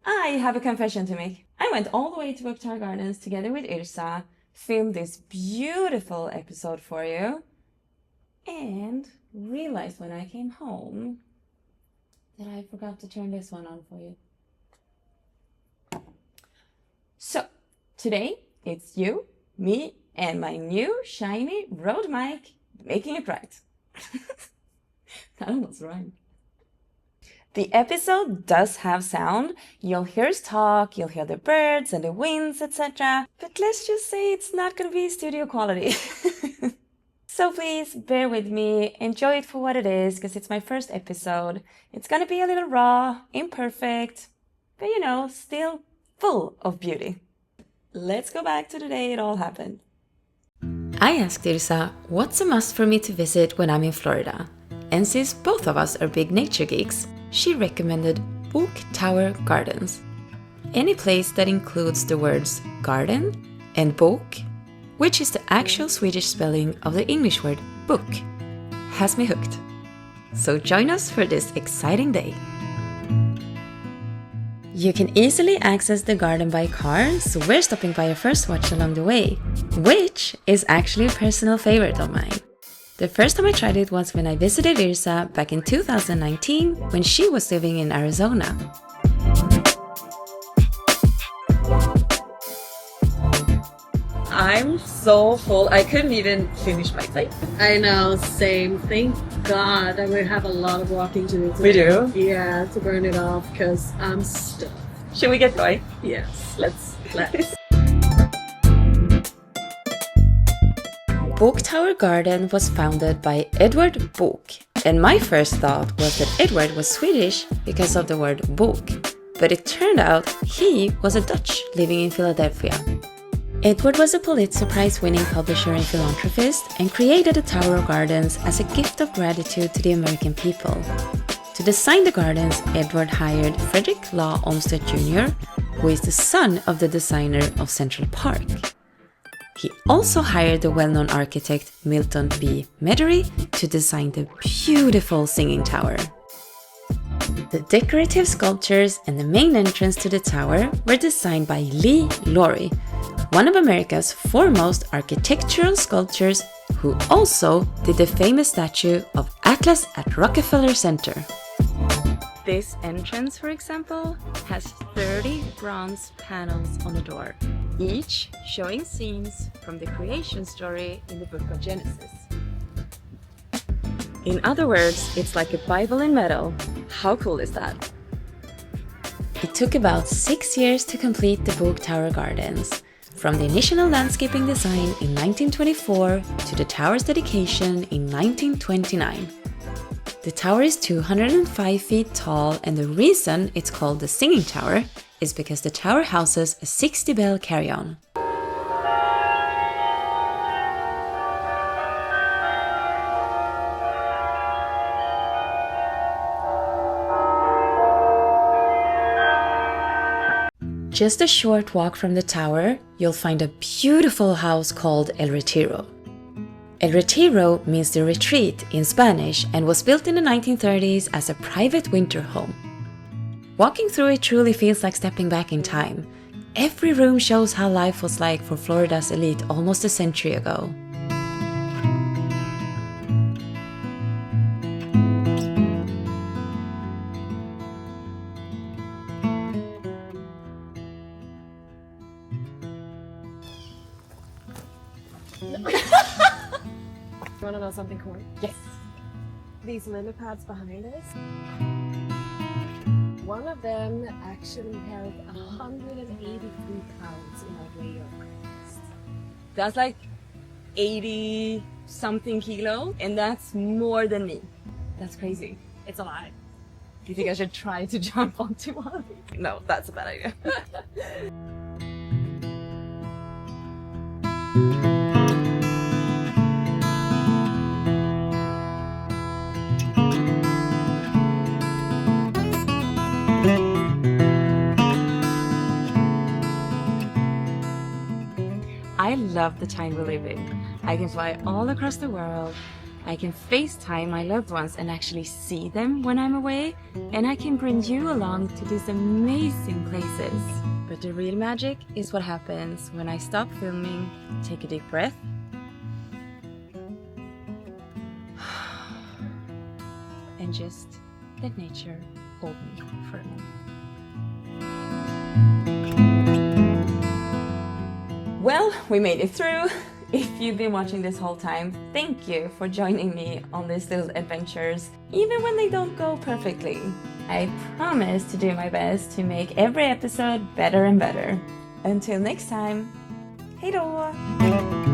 I have a confession to make. I went all the way to Bok Tower Gardens together with Irsa, filmed this beautiful episode for you, and realized when I came home that I forgot to turn this one on for you. So, today it's you, me, and my new shiny Rode mic making it right. That almost rhymed. The episode does have sound. You'll hear us talk, you'll hear the birds and the winds, etc. But let's just say it's not going to be studio quality. So please bear with me, enjoy it for what it is, because it's my first episode. It's going to be a little raw, imperfect, but still full of beauty. Let's go back to the day it all happened. I asked Irsa what's a must for me to visit when I'm in Florida. And since both of us are big nature geeks, she recommended Bok Tower Gardens. Any place that includes the words garden and bok, which is the actual Swedish spelling of the English word book, has me hooked. So join us for this exciting day. You can easily access the garden by car, so we're stopping by a first watch along the way, which is actually a personal favorite of mine. The first time I tried it was when I visited Irsa back in 2019 when she was living in Arizona. I'm so full. I couldn't even finish my plate. I know, same. Thank God that we have a lot of walking to do today. We do? Yeah, to burn it off because I'm stuffed. Should we get going? Yes, let's. Bok Tower Garden was founded by Edward Bok, and my first thought was that Edward was Swedish because of the word bok, but it turned out he was a Dutch living in Philadelphia. Edward was a Pulitzer Prize-winning publisher and philanthropist and created the Tower Gardens as a gift of gratitude to the American people. To design the gardens, Edward hired Frederick Law Olmsted Jr., who is the son of the designer of Central Park. He also hired the well-known architect Milton B. Meddery to design the beautiful singing tower. The decorative sculptures and the main entrance to the tower were designed by Lee Laurie, one of America's foremost architectural sculptors who also did the famous statue of Atlas at Rockefeller Center. This entrance, for example, has 30 bronze panels on the door, each showing scenes from the creation story in the book of Genesis. In other words, it's like a Bible in metal. How cool is that? It took about 6 years to complete the Bok Tower Gardens, from the initial landscaping design in 1924 to the tower's dedication in 1929. The tower is 205 feet tall, and the reason it's called the Singing Tower is because the tower houses a 60-bell carry-on. Just a short walk from the tower, you'll find a beautiful house called El Retiro. El Retiro means the retreat in Spanish and was built in the 1930s as a private winter home. Walking through it truly feels like stepping back in time. Every room shows how life was like for Florida's elite almost a century ago. You want to know something cool? Yes. These lily pads behind us, one of them actually held 183 pounds in our way of breakfast. That's like 80 something kilo, and that's more than me. That's crazy. It's a lot. Do you think I should try to jump onto one of these? No, that's a bad idea. I love the time we live in. I can fly all across the world, I can FaceTime my loved ones and actually see them when I'm away, and I can bring you along to these amazing places. But the real magic is what happens when I stop filming, take a deep breath, and just let nature hold me for a moment. Well, we made it through. If you've been watching this whole time, thank you for joining me on these little adventures, even when they don't go perfectly. I promise to do my best to make every episode better and better. Until next time, hej då!